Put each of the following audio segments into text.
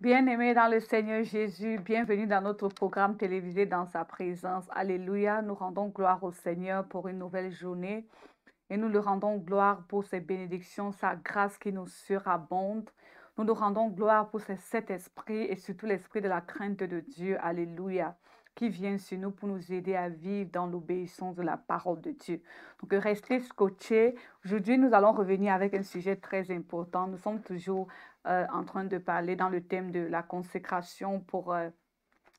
Bien-aimés dans le Seigneur Jésus, bienvenue dans notre programme télévisé dans sa présence. Alléluia, nous rendons gloire au Seigneur pour une nouvelle journée et nous le rendons gloire pour ses bénédictions, sa grâce qui nous surabonde. Nous nous rendons gloire pour cet esprit et surtout l'esprit de la crainte de Dieu. Alléluia, qui vient sur nous pour nous aider à vivre dans l'obéissance de la parole de Dieu. Donc, restez scotchés. Aujourd'hui, nous allons revenir avec un sujet très important. Nous sommes toujours en train de parler dans le thème de la consécration pour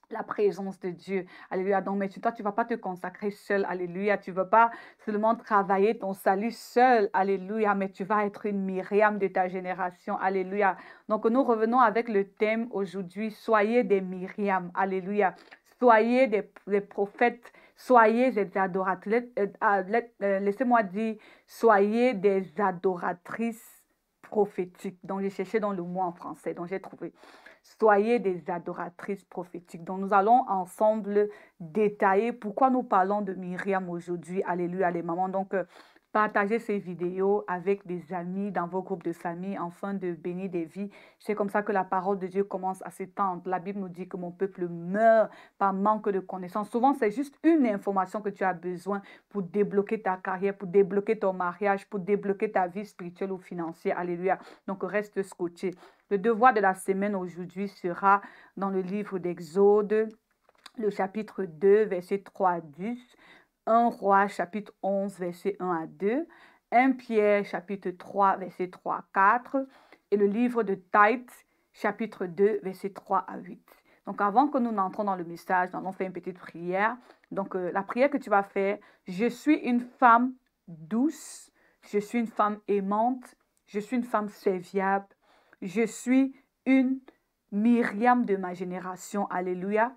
la présence de Dieu. Alléluia. Donc, mais toi, tu ne vas pas te consacrer seul. Alléluia. Tu ne vas pas seulement travailler ton salut seul. Alléluia. Mais tu vas être une Myriam de ta génération. Alléluia. Donc, nous revenons avec le thème aujourd'hui. Soyez des Myriam. Alléluia. Soyez des prophètes. Soyez des adoratrices. Laissez-moi dire, soyez des adoratrices prophétiques. Donc, j'ai cherché dans le mot en français. Donc, j'ai trouvé. Soyez des adoratrices prophétiques. Donc, nous allons ensemble détailler pourquoi nous parlons de Myriam aujourd'hui. Alléluia, les mamans. Donc, partagez ces vidéos avec des amis dans vos groupes de famille afin de bénir des vies. C'est comme ça que la parole de Dieu commence à s'étendre. La Bible nous dit que mon peuple meurt par manque de connaissance. Souvent, c'est juste une information que tu as besoin pour débloquer ta carrière, pour débloquer ton mariage, pour débloquer ta vie spirituelle ou financière. Alléluia. Donc, reste scotché. Le devoir de la semaine aujourd'hui sera dans le livre d'Exode, le chapitre 2, verset 3 à 10, 1 Roi, chapitre 11, verset 1 à 2, 1 Pierre, chapitre 3, verset 3 à 4, et le livre de Tite, chapitre 2, verset 3 à 8. Donc, avant que nous n'entrons dans le message, nous allons faire une petite prière. Donc, la prière que tu vas faire, je suis une femme douce, je suis une femme aimante, je suis une femme serviable, je suis une Myriam de ma génération. Alléluia.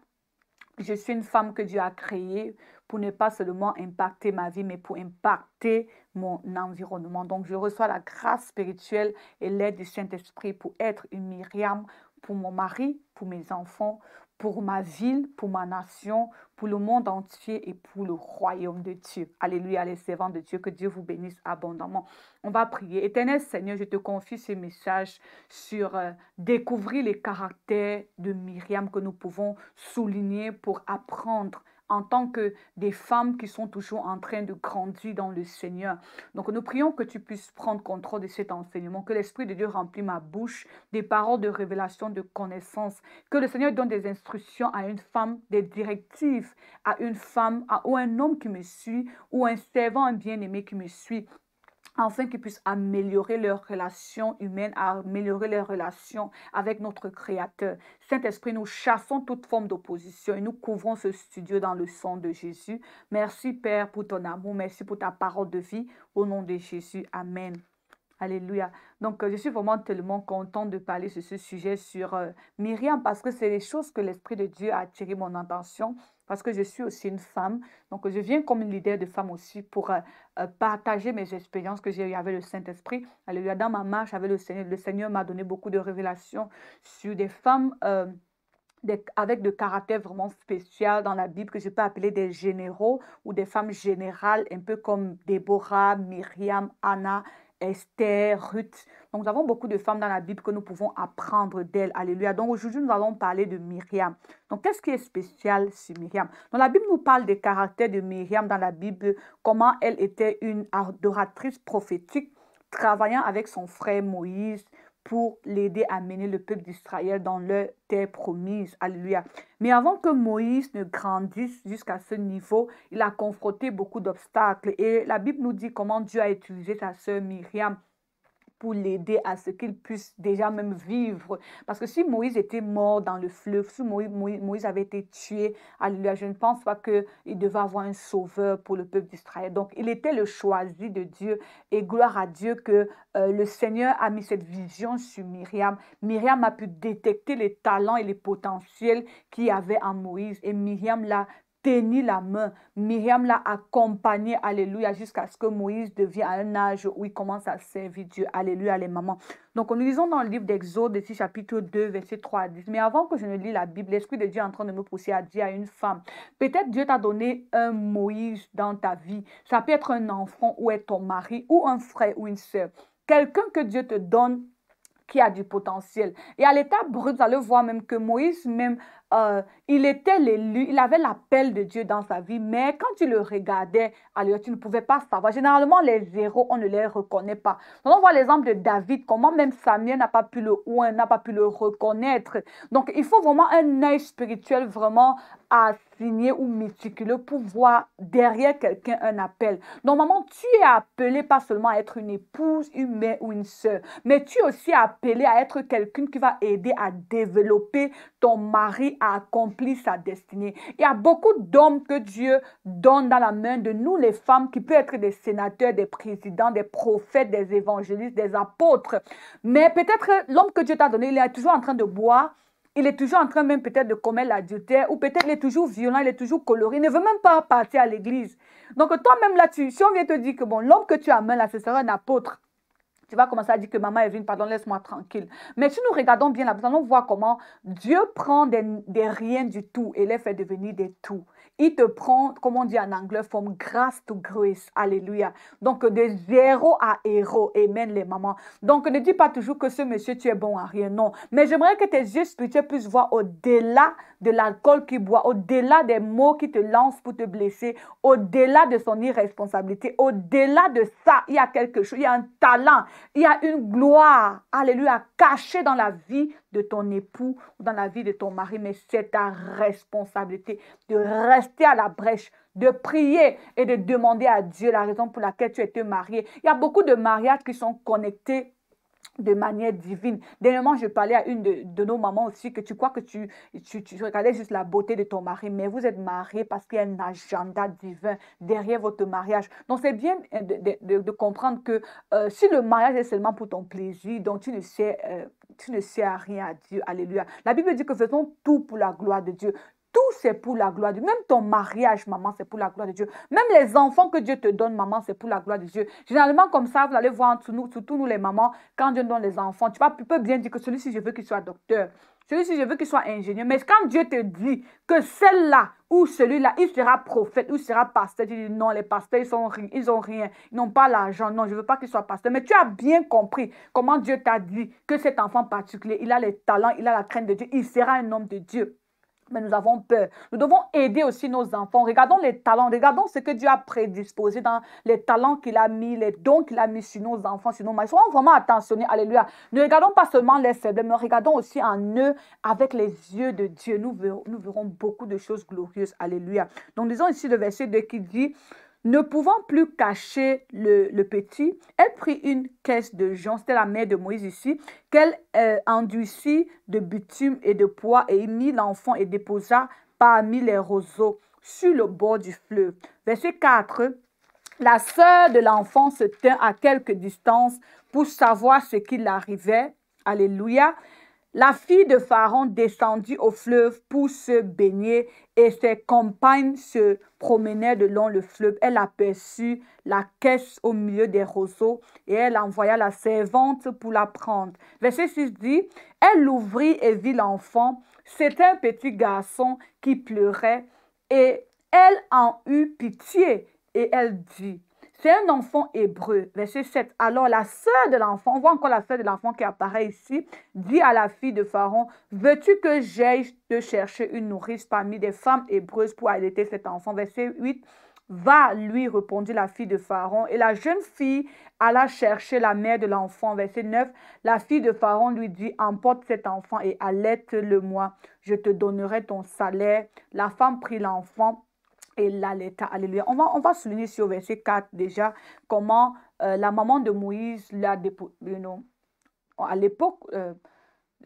Je suis une femme que Dieu a créée pour ne pas seulement impacter ma vie, mais pour impacter mon environnement. Donc, je reçois la grâce spirituelle et l'aide du Saint-Esprit pour être une Myriam pour mon mari, pour mes enfants, pour ma ville, pour ma nation, pour le monde entier et pour le royaume de Dieu. Alléluia, les servants de Dieu, que Dieu vous bénisse abondamment. On va prier. Éternel Seigneur, je te confie ce message sur découvrir les caractères de Myriam que nous pouvons souligner pour apprendre en tant que des femmes qui sont toujours en train de grandir dans le Seigneur. Donc, nous prions que tu puisses prendre contrôle de cet enseignement, que l'Esprit de Dieu remplit ma bouche des paroles de révélation, de connaissance, que le Seigneur donne des instructions à une femme, des directives à une femme, ou un homme qui me suit, ou un servant, un bien-aimé qui me suit, afin qu'ils puissent améliorer leurs relations humaines, améliorer leurs relations avec notre Créateur. Saint-Esprit, nous chassons toute forme d'opposition et nous couvrons ce studio dans le sang de Jésus. Merci Père pour ton amour, merci pour ta parole de vie. Au nom de Jésus, Amen. Alléluia. Donc, je suis vraiment tellement contente de parler sur ce sujet, sur Myriam, parce que c'est les choses que l'Esprit de Dieu a attiré mon attention, parce que je suis aussi une femme. Donc, je viens comme une leader de femme aussi pour partager mes expériences que j'ai eues avec le Saint-Esprit. Alléluia. Dans ma marche avec le Seigneur m'a donné beaucoup de révélations sur des femmes avec de caractères vraiment spéciaux dans la Bible que je peux appeler des généraux ou des femmes générales, un peu comme Déborah, Myriam, Anna, Esther, Ruth. Donc, nous avons beaucoup de femmes dans la Bible que nous pouvons apprendre d'elles. Alléluia. Donc, aujourd'hui, nous allons parler de Myriam. Donc, qu'est-ce qui est spécial sur Myriam? Donc, la Bible nous parle des caractères de Myriam dans la Bible, comment elle était une adoratrice prophétique, travaillant avec son frère Moïse pour l'aider à mener le peuple d'Israël dans leur terre promise. Alléluia. Mais avant que Moïse ne grandisse jusqu'à ce niveau, il a confronté beaucoup d'obstacles. Et la Bible nous dit comment Dieu a utilisé sa sœur Myriam pour l'aider à ce qu'il puisse déjà même vivre. Parce que si Moïse était mort dans le fleuve, si Moïse avait été tué, alléluia, je ne pense pas qu'il devait avoir un sauveur pour le peuple d'Israël. Donc, il était le choisi de Dieu et gloire à Dieu que le Seigneur a mis cette vision sur Myriam. Myriam a pu détecter les talents et les potentiels qu'il y avait en Moïse et Myriam l'a tenu la main. Myriam l'a accompagné, alléluia, jusqu'à ce que Moïse devienne à un âge où il commence à servir Dieu. Alléluia, les mamans. Donc, nous lisons dans le livre d'Exode, ici, chapitre 2, verset 3 à 10. Mais avant que je ne lis la Bible, l'Esprit de Dieu est en train de me pousser à dire à une femme, peut-être Dieu t'a donné un Moïse dans ta vie. Ça peut être un enfant ou être ton mari, ou un frère ou une sœur. Quelqu'un que Dieu te donne qui a du potentiel. Et à l'état brut, vous allez voir même que Moïse, même, il était l'élu, il avait l'appel de Dieu dans sa vie, mais quand tu le regardais, alors tu ne pouvais pas savoir. Généralement, les héros, on ne les reconnaît pas. Donc, on voit l'exemple de David, comment même Samuel n'a pas pu le ouin, n'a pas pu le reconnaître. Donc, il faut vraiment un œil spirituel vraiment assigné ou méticuleux pour voir derrière quelqu'un un appel. Normalement, tu es appelé pas seulement à être une épouse, une mère ou une sœur, mais tu es aussi appelé à être quelqu'un qui va aider à développer ton mari à accomplir sa destinée. Il y a beaucoup d'hommes que Dieu donne dans la main de nous, les femmes, qui peuvent être des sénateurs, des présidents, des prophètes, des évangélistes, des apôtres. Mais peut-être l'homme que Dieu t'a donné, il est toujours en train de boire. Il est toujours en train même peut-être de commettre l'adultère ou peut-être il est toujours violent, il est toujours coloré, il ne veut même pas partir à l'église. Donc toi-même là, si on vient te dire que bon, l'homme que tu amènes là, ce sera un apôtre, tu vas commencer à dire que maman Evelyne, pardon, laisse-moi tranquille. Mais si nous regardons bien là, nous allons voir comment Dieu prend des rien du tout et les fait devenir des tout. Il te prend, comme on dit en anglais, from grace to grace. Alléluia. Donc, de zéro à héros. Amen, les mamans. Donc, ne dis pas toujours que ce monsieur, tu es bon à rien. Non. Mais j'aimerais que tes yeux spirituels puissent voir au-delà de l'alcool qu'il boit, au-delà des mots qu'il te lance pour te blesser, au-delà de son irresponsabilité, au-delà de ça, il y a quelque chose, il y a un talent, il y a une gloire, alléluia, cachée dans la vie de ton époux ou dans la vie de ton mari, mais c'est ta responsabilité de rester à la brèche, de prier et de demander à Dieu la raison pour laquelle tu as été marié. Il y a beaucoup de mariages qui sont connectés de manière divine. Dernièrement, je parlais à une de nos mamans aussi que tu crois que tu regardais juste la beauté de ton mari, mais vous êtes mariés parce qu'il y a un agenda divin derrière votre mariage. Donc, c'est bien de comprendre que si le mariage est seulement pour ton plaisir, donc tu ne sais à rien à Dieu. Alléluia. La Bible dit que faisons tout pour la gloire de Dieu. Tout, c'est pour la gloire de Dieu. Même ton mariage, maman, c'est pour la gloire de Dieu. Même les enfants que Dieu te donne, maman, c'est pour la gloire de Dieu. Généralement, comme ça, vous allez voir entre nous, surtout nous les mamans, quand Dieu donne les enfants, tu peux bien dire que celui-ci, je veux qu'il soit docteur. Celui-ci, je veux qu'il soit ingénieur. Mais quand Dieu te dit que celle-là ou celui-là, il sera prophète ou il sera pasteur, tu dis non, les pasteurs, ils ont rien. Ils n'ont pas l'argent. Non, je ne veux pas qu'il soit pasteur. Mais tu as bien compris comment Dieu t'a dit que cet enfant particulier, il a les talents, il a la crainte de Dieu, il sera un homme de Dieu. Mais nous avons peur. Nous devons aider aussi nos enfants. Regardons les talents. Regardons ce que Dieu a prédisposé dans les talents qu'il a mis, les dons qu'il a mis sur nos enfants, sur nos maris. Soyons vraiment attentionnés. Alléluia. Ne regardons pas seulement les faibles, mais regardons aussi en eux avec les yeux de Dieu. Nous verrons beaucoup de choses glorieuses. Alléluia. Donc, disons ici le verset 2 qui dit: ne pouvant plus cacher le petit, elle prit une caisse de jonc, c'était la mère de Moïse ici, qu'elle endurcit de bitume et de poids et y mit l'enfant et déposa parmi les roseaux sur le bord du fleuve. Verset 4, la sœur de l'enfant se tint à quelque distance pour savoir ce qui l'arrivait. Alléluia. La fille de Pharaon descendit au fleuve pour se baigner et ses compagnes se promenaient le long le fleuve. Elle aperçut la caisse au milieu des roseaux et elle envoya la servante pour la prendre. Verset 6 dit, elle l'ouvrit et vit l'enfant. C'était un petit garçon qui pleurait et elle en eut pitié et elle dit, c'est un enfant hébreu. Verset 7. Alors la sœur de l'enfant, on voit encore la sœur de l'enfant qui apparaît ici, dit à la fille de Pharaon, veux-tu que j'aille te chercher une nourrice parmi des femmes hébreuses pour allaiter cet enfant? Verset 8. Va, lui, répondit la fille de Pharaon. Et la jeune fille alla chercher la mère de l'enfant. Verset 9. La fille de Pharaon lui dit, emporte cet enfant et allaite-le-moi. Je te donnerai ton salaire. La femme prit l'enfant et l'allaita. Alléluia. On va souligner sur verset 4 déjà comment la maman de Moïse l'a déposé. À l'époque,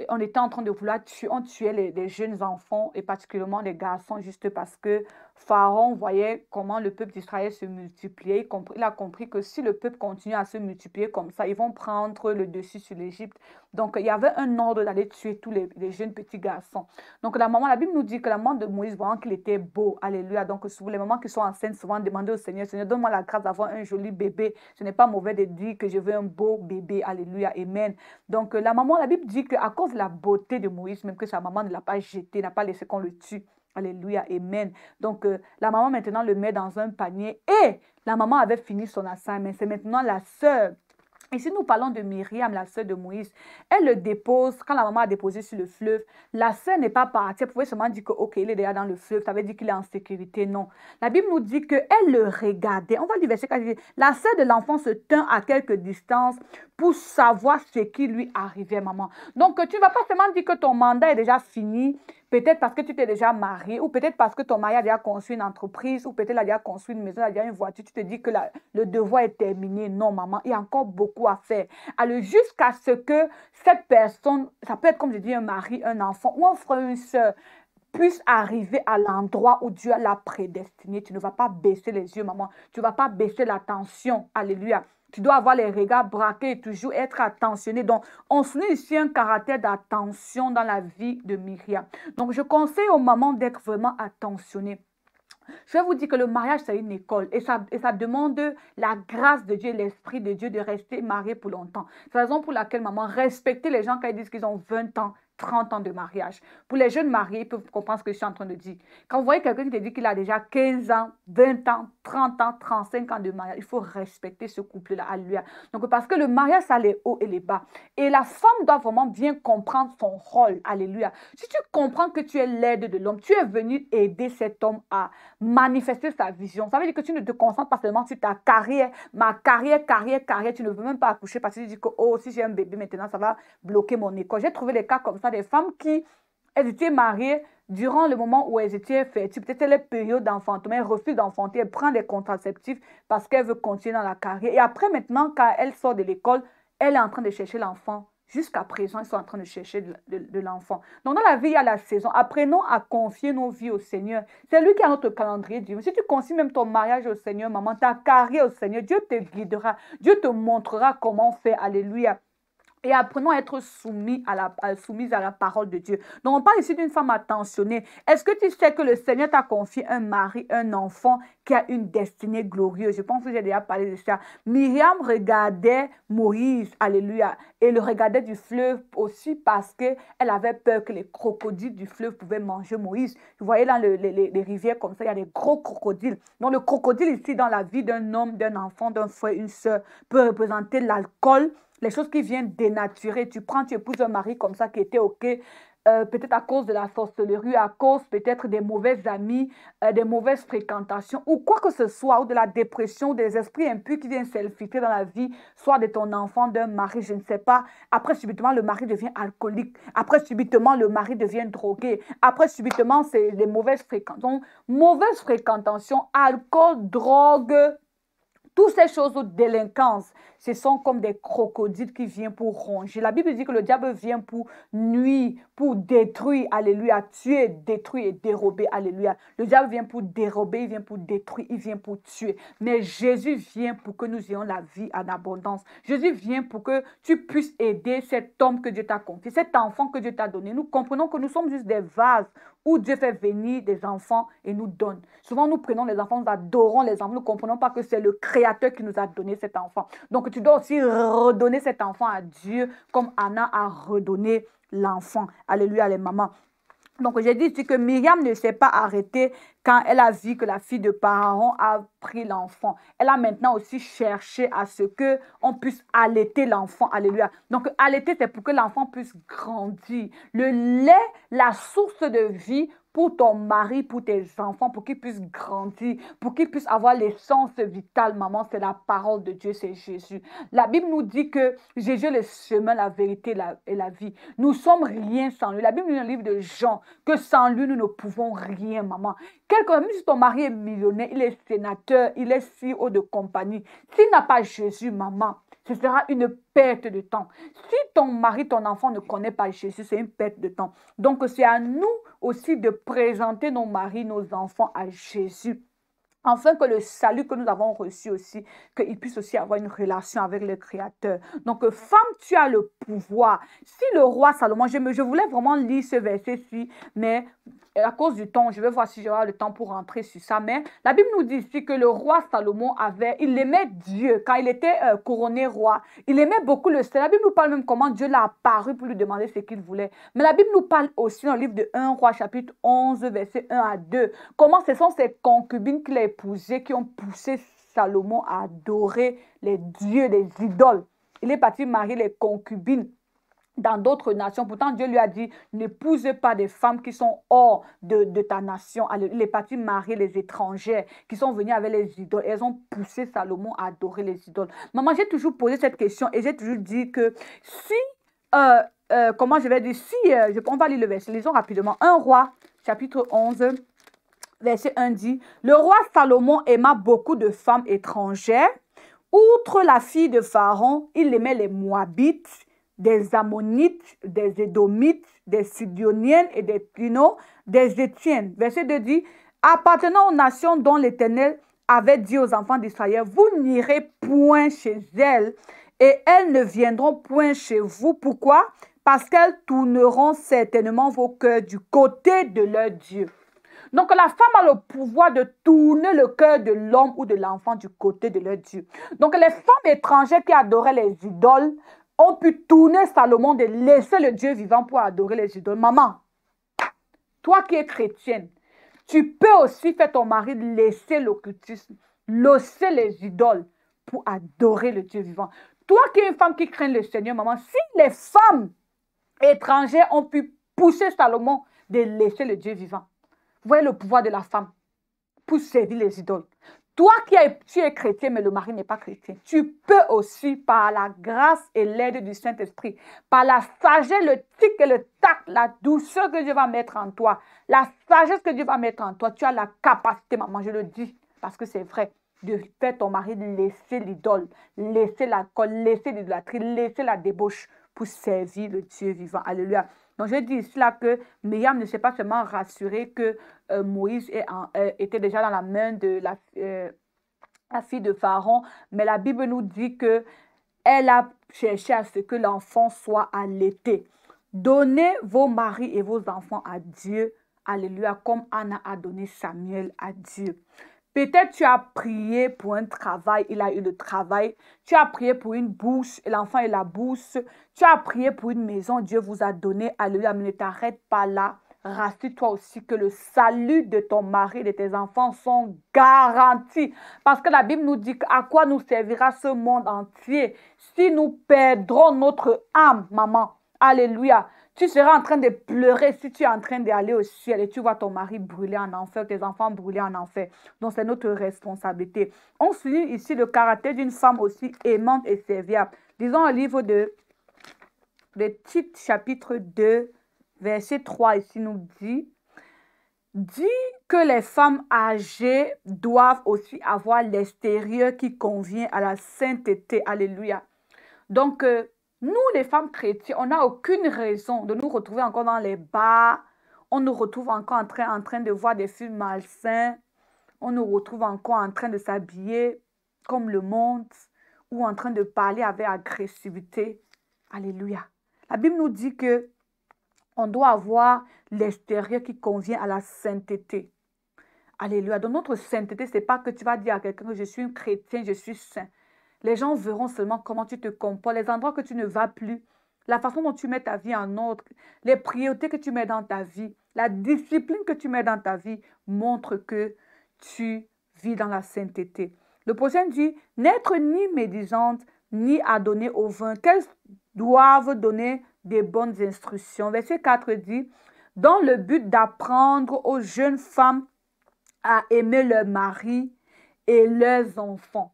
on était en train de vouloir tuer, on tuait les jeunes enfants et particulièrement les garçons juste parce que Pharaon voyait comment le peuple d'Israël se multipliait. Il a compris que si le peuple continue à se multiplier comme ça, ils vont prendre le dessus sur l'Égypte. Donc, il y avait un ordre d'aller tuer tous les jeunes petits garçons. Donc, la Bible nous dit que la maman de Moïse, voyant qu'il était beau, alléluia. Donc, souvent, les mamans qui sont enceintes, souvent demandent au Seigneur, Seigneur, donne-moi la grâce d'avoir un joli bébé. Ce n'est pas mauvais de dire que je veux un beau bébé, alléluia, amen. Donc, la Bible dit qu'à cause de la beauté de Moïse, même que sa maman ne l'a pas jeté, n'a pas laissé qu'on le tue. Alléluia, amen. Donc, la maman maintenant le met dans un panier et la maman avait fini son assignment. C'est maintenant la sœur Ici, nous parlons de Myriam, la sœur de Moïse. Elle le dépose, quand la maman a déposé sur le fleuve, la sœur n'est pas partie. Elle pouvait seulement dire que, ok, il est déjà dans le fleuve, ça veut dire qu'il est en sécurité. Non. La Bible nous dit qu'elle le regardait. On va lire verset 4. La sœur de l'enfant se tint à quelque distance pour savoir ce qui lui arrivait, maman. Donc, tu ne vas pas seulement dire que ton mandat est déjà fini, peut-être parce que tu t'es déjà marié, ou peut-être parce que ton mari a déjà construit une entreprise, ou peut-être il a déjà construit une maison, il a déjà une voiture. Tu te dis que le devoir est terminé. Non, maman, il y a encore beaucoup à faire. Alors, jusqu'à ce que cette personne, ça peut être comme je dis, un mari, un enfant, ou un frère, une soeur, puisse arriver à l'endroit où Dieu l'a prédestiné. Tu ne vas pas baisser les yeux, maman. Tu ne vas pas baisser l'attention. Alléluia. Tu dois avoir les regards braqués et toujours être attentionné. Donc, on souligne ici un caractère d'attention dans la vie de Myriam. Donc, je conseille aux mamans d'être vraiment attentionnées. Je vais vous dire que le mariage, c'est une école et ça demande la grâce de Dieu, l'esprit de Dieu de rester marié pour longtemps. C'est la raison pour laquelle, maman, respectez les gens quand ils disent qu'ils ont 20 ans, 30 ans de mariage. Pour les jeunes mariés, ils peuvent comprendre ce que je suis en train de dire. Quand vous voyez quelqu'un qui te dit qu'il a déjà 15 ans, 20 ans, 30 ans, 35 ans de mariage, il faut respecter ce couple-là. Alléluia. Donc, parce que le mariage, ça a les hauts et les bas. Et la femme doit vraiment bien comprendre son rôle. Alléluia. Si tu comprends que tu es l'aide de l'homme, tu es venu aider cet homme à manifester sa vision. Ça veut dire que tu ne te concentres pas seulement sur ta carrière, carrière, tu ne veux même pas accoucher parce que tu dis que, oh, si j'ai un bébé maintenant, ça va bloquer mon école. J'ai trouvé des cas comme ça, des femmes qui, elles étaient mariées durant le moment où elles étaient fertiles, peut-être les périodes d'enfantement, elles refusent d'enfanter, elles prennent des contraceptifs parce qu'elles veulent continuer dans la carrière. Et après, maintenant, quand elle sort de l'école, elle est en train de chercher l'enfant. Jusqu'à présent, ils sont en train de chercher de l'enfant. Donc, dans la vie, il y a la saison. Apprenons à confier nos vies au Seigneur. C'est lui qui a notre calendrier divin. Si tu confies même ton mariage au Seigneur, maman, ta carrière au Seigneur, Dieu te guidera. Dieu te montrera comment faire. Alléluia. Et apprenons à être soumise à la parole de Dieu. Donc, on parle ici d'une femme attentionnée. Est-ce que tu sais que le Seigneur t'a confié un mari, un enfant qui a une destinée glorieuse? Je pense que j'ai déjà parlé de ça. Myriam regardait Moïse, alléluia, et le regardait du fleuve aussi parce qu'elle avait peur que les crocodiles du fleuve pouvaient manger Moïse. Vous voyez là les rivières comme ça, il y a des gros crocodiles. Donc, le crocodile ici dans la vie d'un homme, d'un enfant, d'un frère, une soeur, peut représenter l'alcool, les choses qui viennent dénaturer. Tu prends, tu épouses un mari comme ça qui était OK, peut-être à cause de la sorcellerie, à cause peut-être des mauvais amis, des mauvaises fréquentations, ou quoi que ce soit, ou de la dépression, des esprits impurs qui viennent s'infiltrer dans la vie, soit de ton enfant, d'un mari, je ne sais pas. Après, subitement, le mari devient alcoolique. Après, subitement, le mari devient drogué. Après, subitement, c'est les mauvaises fréquentations. Mauvaise fréquentation, alcool, drogue, toutes ces choses de délinquance, ce sont comme des crocodiles qui viennent pour ronger. La Bible dit que le diable vient pour nuire, pour détruire, alléluia, tuer, détruire et dérober, alléluia. Le diable vient pour dérober, il vient pour détruire, il vient pour tuer. Mais Jésus vient pour que nous ayons la vie en abondance. Jésus vient pour que tu puisses aider cet homme que Dieu t'a confié, cet enfant que Dieu t'a donné. Nous comprenons que nous sommes juste des vases où Dieu fait venir des enfants et nous donne. Souvent, nous prenons les enfants, nous adorons les enfants, nous ne comprenons pas que c'est le Créateur qui nous a donné cet enfant. Donc, tu dois aussi redonner cet enfant à Dieu comme Anna a redonné l'enfant. Alléluia, les mamans. Donc, j'ai dit ici que Myriam ne s'est pas arrêtée quand elle a vu que la fille de Pharaon a pris l'enfant. Elle a maintenant aussi cherché à ce qu'on puisse allaiter l'enfant. Alléluia. Donc, allaiter, c'est pour que l'enfant puisse grandir. Le lait, la source de vie pour ton mari, pour tes enfants, pour qu'ils puissent grandir, pour qu'ils puissent avoir l'essence vitale, maman, c'est la parole de Dieu, c'est Jésus. La Bible nous dit que Jésus est le chemin, la vérité et la vie. Nous sommes rien sans lui. La Bible nous dit dans le livre de Jean que sans lui, nous ne pouvons rien, maman. Même si ton mari est millionnaire, il est sénateur, il est CEO de compagnie, s'il n'a pas Jésus, maman, ce sera une perte de temps. Si ton mari, ton enfant ne connaît pas Jésus, c'est une perte de temps. Donc, c'est à nous aussi de présenter nos maris, nos enfants à Jésus. Afin que le salut que nous avons reçu aussi, qu'il puisse aussi avoir une relation avec le Créateur. Donc, femme, tu as le pouvoir. Si le roi Salomon, je voulais vraiment lire ce verset-ci, mais à cause du temps, je vais voir si j'aurai le temps pour rentrer sur ça. Mais la Bible nous dit ici que le roi Salomon il aimait Dieu. Quand il était couronné roi, il aimait beaucoup le ciel. La Bible nous parle même comment Dieu l'a apparu pour lui demander ce qu'il voulait. Mais la Bible nous parle aussi dans le livre de 1 Roi, chapitre 11, versets 1 à 2, comment ce sont ses concubines qu'il a épousées qui ont poussé Salomon à adorer les dieux, les idoles. Il est parti marier les concubines dans d'autres nations. Pourtant, Dieu lui a dit, n'épouse pas des femmes qui sont hors de ta nation. Il est parti marier les étrangères qui sont venus avec les idoles. Elles ont poussé Salomon à adorer les idoles. Maman, j'ai toujours posé cette question et j'ai toujours dit que si, comment je vais dire, si, on va lire le verset, lisons rapidement. 1 Roi, chapitre 11, verset 1 dit, le roi Salomon aima beaucoup de femmes étrangères. Outre la fille de Pharaon, il aimait les Moabites, des Ammonites, des Édomites, des Sidoniennes et des Tino, des Étiennes. Verset 2 dit, appartenant aux nations dont l'Éternel avait dit aux enfants d'Israël, vous n'irez point chez elles et elles ne viendront point chez vous. Pourquoi? Parce qu'elles tourneront certainement vos cœurs du côté de leur Dieu. Donc, la femme a le pouvoir de tourner le cœur de l'homme ou de l'enfant du côté de leur Dieu. Donc, les femmes étrangères qui adoraient les idoles ont pu tourner Salomon de laisser le Dieu vivant pour adorer les idoles. Maman, toi qui es chrétienne, tu peux aussi faire ton mari laisser l'occultisme, laisser les idoles pour adorer le Dieu vivant. Toi qui es une femme qui craint le Seigneur, maman, si les femmes étrangères ont pu pousser Salomon de laisser le Dieu vivant, vous voyez le pouvoir de la femme pour servir les idoles. Toi tu es chrétien, mais le mari n'est pas chrétien. Tu peux aussi, par la grâce et l'aide du Saint-Esprit, par la sagesse, le tic et le tact, la douceur que Dieu va mettre en toi, la sagesse que Dieu va mettre en toi, tu as la capacité, maman, je le dis, parce que c'est vrai, de faire ton mari laisser l'idole, laisser l'alcool, laisser l'idolâtrie, laisser la débauche pour servir le Dieu vivant. Alléluia. Donc, je dis ici là que Myriam ne s'est pas seulement rassurée que Moïse était déjà dans la main de la fille de Pharaon, mais la Bible nous dit qu'elle a cherché à ce que l'enfant soit allaité. Donnez vos maris et vos enfants à Dieu, alléluia, comme Anna a donné Samuel à Dieu. Peut-être tu as prié pour un travail, il a eu le travail. Tu as prié pour une bourse, et l'enfant a la bourse. Tu as prié pour une maison, Dieu vous a donné. Alléluia, mais ne t'arrête pas là. Rassure-toi aussi que le salut de ton mari et de tes enfants sont garantis. Parce que la Bible nous dit à quoi nous servira ce monde entier si nous perdrons notre âme, maman. Alléluia. Tu seras en train de pleurer si tu es en train d'aller au ciel et tu vois ton mari brûler en enfer, tes enfants brûler en enfer. Donc, c'est notre responsabilité. On suit ici le caractère d'une femme aussi aimante et serviable. Disons un livre de Tite, chapitre 2, verset 3, ici nous dit que les femmes âgées doivent aussi avoir l'extérieur qui convient à la sainteté. Alléluia. Donc, nous, les femmes chrétiennes, on n'a aucune raison de nous retrouver encore dans les bars. On nous retrouve encore en train de voir des films malsains. On nous retrouve encore en train de s'habiller comme le monde ou en train de parler avec agressivité. Alléluia. La Bible nous dit que on doit avoir l'extérieur qui convient à la sainteté. Alléluia. Donc, notre sainteté, ce n'est pas que tu vas dire à quelqu'un que je suis un chrétien, je suis saint. Les gens verront seulement comment tu te comportes, les endroits que tu ne vas plus, la façon dont tu mets ta vie en ordre, les priorités que tu mets dans ta vie, la discipline que tu mets dans ta vie montre que tu vis dans la sainteté. Le prochain dit, n'être ni médisante, ni à donner au vin, qu'elles doivent donner des bonnes instructions. Verset 4 dit, dans le but d'apprendre aux jeunes femmes à aimer leur mari et leurs enfants.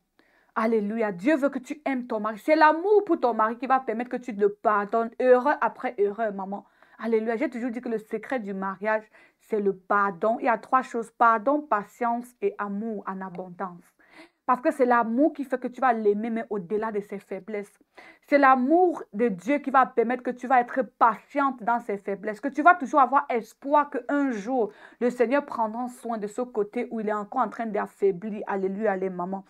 Alléluia. Dieu veut que tu aimes ton mari. C'est l'amour pour ton mari qui va permettre que tu le pardonnes erreur après erreur, maman. Alléluia. J'ai toujours dit que le secret du mariage, c'est le pardon. Il y a 3 choses. Pardon, patience et amour en abondance. Parce que c'est l'amour qui fait que tu vas l'aimer, mais au-delà de ses faiblesses. C'est l'amour de Dieu qui va permettre que tu vas être patiente dans ses faiblesses, que tu vas toujours avoir espoir qu'un jour, le Seigneur prendra soin de ce côté où il est encore en train d'affaiblir. Alléluia, les mamans.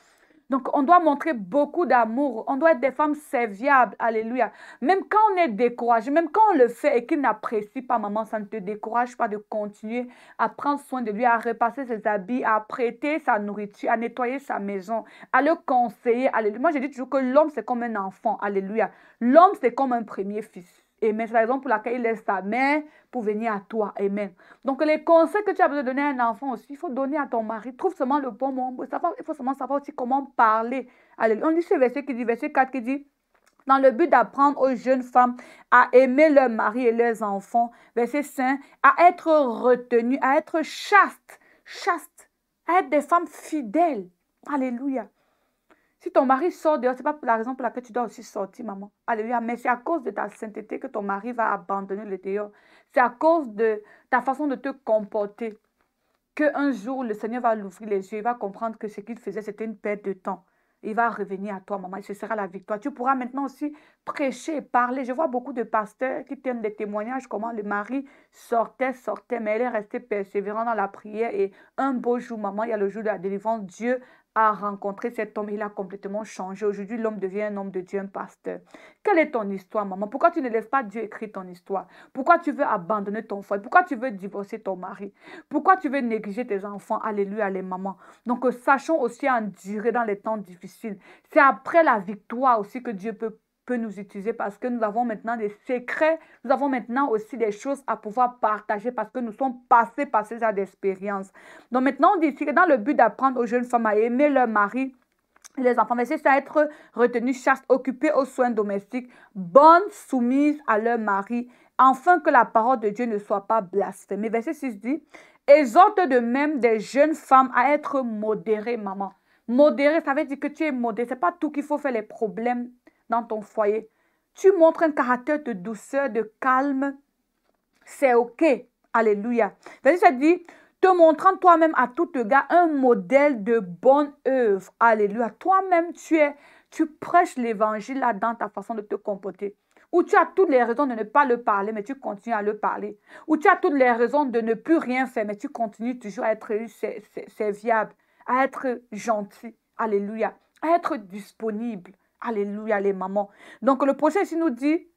Donc, on doit montrer beaucoup d'amour. On doit être des femmes serviables. Alléluia. Même quand on est découragé, même quand on le fait et qu'il n'apprécie pas, maman, ça ne te décourage pas de continuer à prendre soin de lui, à repasser ses habits, à prêter sa nourriture, à nettoyer sa maison, à le conseiller. Alléluia. Moi, je dis toujours que l'homme, c'est comme un enfant. Alléluia. L'homme, c'est comme un premier fils. Amen. C'est la raison pour laquelle il laisse sa mère pour venir à toi. Amen. Donc, les conseils que tu as besoin de donner à un enfant aussi, il faut donner à ton mari. Trouve seulement le bon moment. Il faut seulement savoir aussi comment parler. Allez, on lit ce verset qui dit, verset 4 qui dit, dans le but d'apprendre aux jeunes femmes à aimer leur mari et leurs enfants. Verset 5, à être retenues, à être chastes, à être des femmes fidèles. Alléluia. Si ton mari sort dehors, ce n'est pas la raison pour laquelle tu dois aussi sortir, maman. Alléluia. Mais c'est à cause de ta sainteté que ton mari va abandonner le dehors. C'est à cause de ta façon de te comporter qu'un jour, le Seigneur va l'ouvrir les yeux. Il va comprendre que ce qu'il faisait, c'était une perte de temps. Il va revenir à toi, maman, et ce sera la victoire. Tu pourras maintenant aussi prêcher, parler. Je vois beaucoup de pasteurs qui tiennent des témoignages, comment le mari sortait, mais elle est restée persévérante dans la prière. Et un beau jour, maman, il y a le jour de la délivrance, Dieu a rencontré cet homme, il a complètement changé. Aujourd'hui, l'homme devient un homme de Dieu, un pasteur. Quelle est ton histoire, maman? Pourquoi tu ne laisses pas Dieu écrire ton histoire? Pourquoi tu veux abandonner ton foyer? Pourquoi tu veux divorcer ton mari? Pourquoi tu veux négliger tes enfants? Alléluia, les mamans. Donc, sachons aussi endurer dans les temps difficiles. C'est après la victoire aussi que Dieu peut nous utiliser parce que nous avons maintenant des secrets, nous avons maintenant aussi des choses à pouvoir partager parce que nous sommes passés par ces expériences. Donc maintenant, on dit que dans le but d'apprendre aux jeunes femmes à aimer leur mari et les enfants, mais c'est à être retenues chastes, occupées aux soins domestiques, bonnes, soumises à leur mari, afin que la parole de Dieu ne soit pas blasphémée. Verset 6 dit, exhorte de même des jeunes femmes à être modérées, maman. Modérée, ça veut dire que tu es modérée. Ce n'est pas tout qu'il faut faire les problèmes dans ton foyer. Tu montres un caractère de douceur, de calme. C'est OK. Alléluia. Ça dit, te montrant toi-même à tout égard un modèle de bonne œuvre. Alléluia. Toi-même, tu prêches l'évangile là dans ta façon de te comporter. Ou tu as toutes les raisons de ne pas le parler, mais tu continues à le parler. Ou tu as toutes les raisons de ne plus rien faire, mais tu continues toujours à être serviable, à être gentil. Alléluia. À être disponible. Alléluia, les mamans. Donc, le prochain ici nous dit,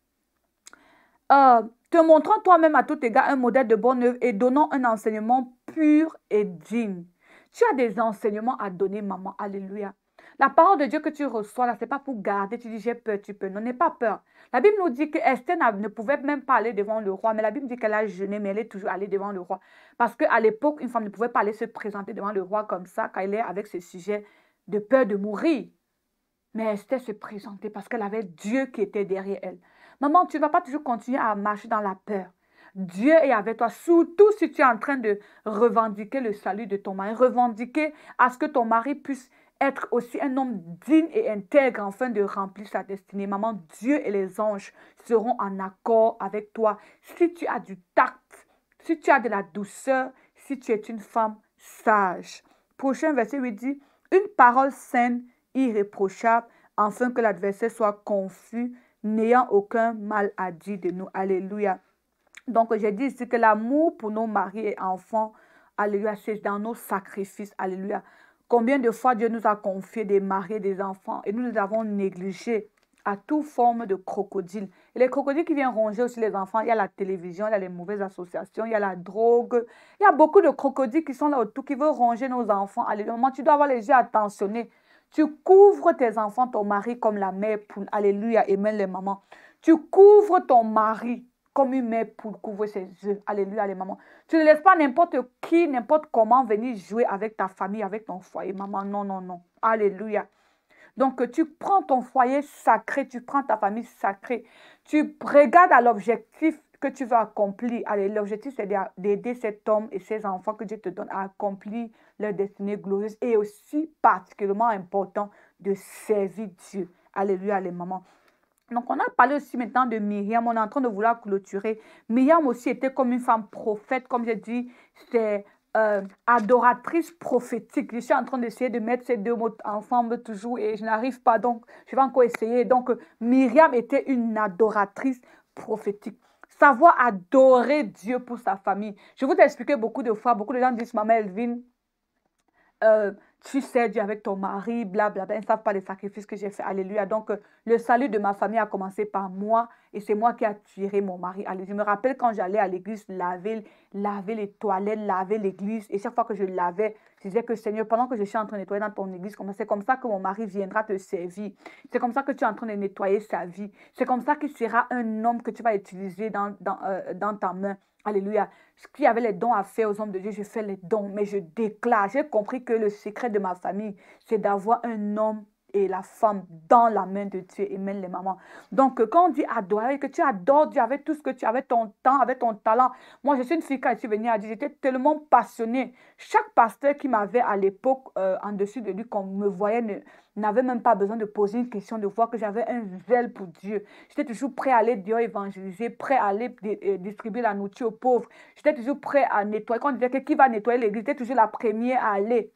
te montrant toi-même à tout égard un modèle de bonne œuvre et donnant un enseignement pur et digne. Tu as des enseignements à donner, maman. Alléluia. La parole de Dieu que tu reçois, là, ce n'est pas pour garder. Tu dis, j'ai peur, tu peux. Non, n'aie pas peur. La Bible nous dit que Esther ne pouvait même pas aller devant le roi. Mais la Bible dit qu'elle a jeûné, mais elle est toujours allée devant le roi. Parce qu'à l'époque, une femme ne pouvait pas aller se présenter devant le roi comme ça, quand elle est avec ce sujet de peur de mourir. Mais Esther se présentait parce qu'elle avait Dieu qui était derrière elle. Maman, tu ne vas pas toujours continuer à marcher dans la peur. Dieu est avec toi, surtout si tu es en train de revendiquer le salut de ton mari, revendiquer à ce que ton mari puisse être aussi un homme digne et intègre afin de remplir sa destinée. Maman, Dieu et les anges seront en accord avec toi. Si tu as du tact, si tu as de la douceur, si tu es une femme sage. Prochain verset lui dit, une parole saine, irréprochable, afin que l'adversaire soit confus, n'ayant aucun mal à dire de nous. Alléluia. Donc, j'ai dit ici que l'amour pour nos maris et enfants, alléluia, c'est dans nos sacrifices. Alléluia. Combien de fois Dieu nous a confié des maris et des enfants et nous les avons négligés à toute forme de crocodile. Et les crocodiles qui viennent ronger aussi les enfants, il y a la télévision, il y a les mauvaises associations, il y a la drogue. Il y a beaucoup de crocodiles qui sont là autour, qui veulent ronger nos enfants. Alléluia. Maman, tu dois avoir les yeux attentionnés. Tu couvres tes enfants, ton mari, comme la mère poule. Alléluia, amen les mamans. Tu couvres ton mari comme une mère poule couvre ses œufs. Alléluia, les mamans. Tu ne laisses pas n'importe qui, n'importe comment venir jouer avec ta famille, avec ton foyer. Maman, non, non, non. Alléluia. Donc, tu prends ton foyer sacré, tu prends ta famille sacrée. Tu regardes à l'objectif que tu veux accomplir. Allez, l'objectif, c'est d'aider cet homme et ses enfants que Dieu te donne à accomplir leur destinée glorieuse et aussi particulièrement important de servir Dieu. Alléluia, les mamans. Donc, on a parlé aussi maintenant de Myriam. On est en train de vouloir clôturer. Myriam aussi était comme une femme prophète, comme j'ai dit, c'est adoratrice prophétique. Je suis en train d'essayer de mettre ces deux mots ensemble toujours et je n'arrive pas, donc je vais encore essayer. Donc, Myriam était une adoratrice prophétique. Savoir adorer Dieu pour sa famille. Je vous ai expliqué beaucoup de fois, beaucoup de gens disent, Maman Elvin, tu sais Dieu avec ton mari, blablabla. Ils ne savent pas les sacrifices que j'ai fait. Alléluia. Donc, le salut de ma famille a commencé par moi et c'est moi qui ai attiré mon mari. Alléluia. Je me rappelle quand j'allais à l'église, laver les toilettes, laver l'église. Et chaque fois que je lavais, je disais que Seigneur, pendant que je suis en train de nettoyer dans ton église, c'est comme ça que mon mari viendra te servir. C'est comme ça que tu es en train de nettoyer sa vie. C'est comme ça qu'il sera un homme que tu vas utiliser dans ta main. Alléluia. Qui avait les dons à faire aux hommes de Dieu, je fais les dons, mais je déclare. J'ai compris que le secret de ma famille, c'est d'avoir un homme et la femme dans la main de Dieu. Amen, les mamans. Donc, quand on dit adorer, que tu adores Dieu avec tout ce que tu as, avec ton temps, avec ton talent. Moi, je suis une fille, quand je suis venue à Dieu, j'étais tellement passionnée. Chaque pasteur qui m'avait à l'époque en dessus de lui, qu'on me voyait, n'avait même pas besoin de poser une question, de voir que j'avais un zèle pour Dieu. J'étais toujours prêt à aller dehors évangéliser, prêt à aller distribuer la nourriture aux pauvres. J'étais toujours prêt à nettoyer. Quand on disait que qui va nettoyer l'église, j'étais toujours la première à aller.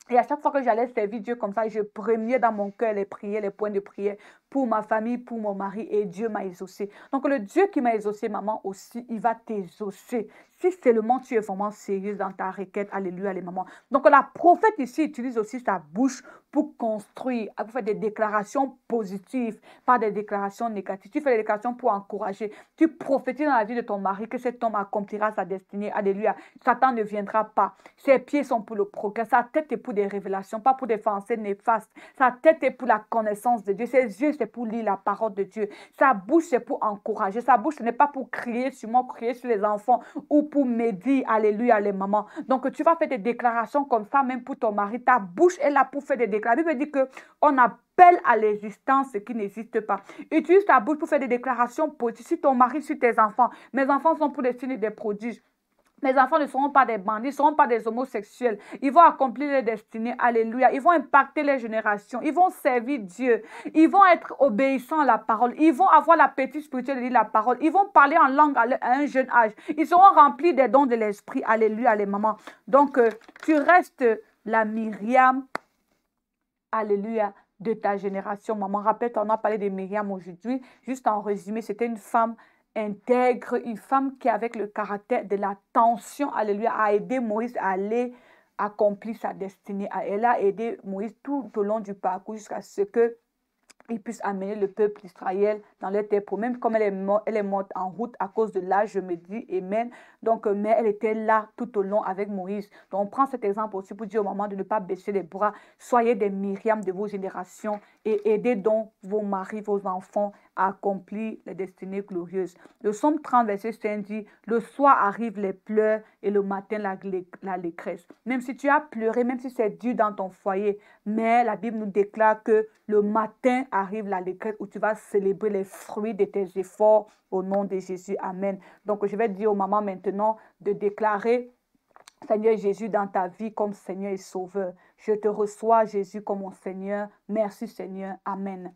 Et à chaque fois que j'allais servir Dieu comme ça, je premiais dans mon cœur les prières, les points de prière pour ma famille, pour mon mari, et Dieu m'a exaucé. Donc le Dieu qui m'a exaucé, maman aussi, il va t'exaucer. Si seulement tu es vraiment sérieuse dans ta requête, alléluia les mamans. Donc la prophète ici utilise aussi sa bouche pour construire, pour faire des déclarations positives, pas des déclarations négatives. Tu fais des déclarations pour encourager. Tu prophétises dans la vie de ton mari que cet homme accomplira sa destinée, alléluia. Satan ne viendra pas. Ses pieds sont pour le progrès. Sa tête est pour des révélations, pas pour des pensées néfastes. Sa tête est pour la connaissance de Dieu. Ses yeux, c'est pour lire la parole de Dieu. Sa bouche, c'est pour encourager. Sa bouche, ce n'est pas pour crier sur moi, crier sur les enfants ou pour médire, alléluia, les mamans. Donc, tu vas faire des déclarations comme ça, même pour ton mari. Ta bouche est là pour faire des déclarations. La Bible dit qu'on appelle à l'existence ce qui n'existe pas. Utilise ta bouche pour faire des déclarations positives sur ton mari, sur tes enfants. Mes enfants sont pour des signes et des prodiges. Mes enfants ne seront pas des bandits, ils ne seront pas des homosexuels. Ils vont accomplir leur destinée. Alléluia. Ils vont impacter les générations. Ils vont servir Dieu. Ils vont être obéissants à la parole. Ils vont avoir l'appétit spirituel de lire la parole. Ils vont parler en langue à un jeune âge. Ils seront remplis des dons de l'esprit. Alléluia, les mamans. Donc, tu restes la Myriam. Alléluia, de ta génération. Maman, rappelle-toi, on a parlé de Myriam aujourd'hui. Juste en résumé, c'était une femme intègre, une femme qui, avec le caractère de l'attention, alléluia, a aidé Moïse à aller accomplir sa destinée. Elle a aidé Moïse tout au long du parcours jusqu'à ce que il puisse amener le peuple d'Israël dans leur terre promise. Même comme elle est morte en route à cause de l'âge, je me dis, amen. Donc, mais elle était là tout au long avec Moïse. Donc, on prend cet exemple aussi pour dire au moment de ne pas baisser les bras. Soyez des Myriam de vos générations et aidez donc vos maris, vos enfants à accomplir les destinées glorieuses. Le psaume 30, verset 5 dit, le soir arrivent les pleurs et le matin l'allégresse. Même si tu as pleuré, même si c'est dur dans ton foyer, mais la Bible nous déclare que le matin arrive l'allégresse où tu vas célébrer les fruits de tes efforts au nom de Jésus. Amen. Donc, je vais dire aux mamans maintenant de déclarer Seigneur Jésus dans ta vie comme Seigneur et Sauveur. Je te reçois, Jésus, comme mon Seigneur. Merci, Seigneur. Amen.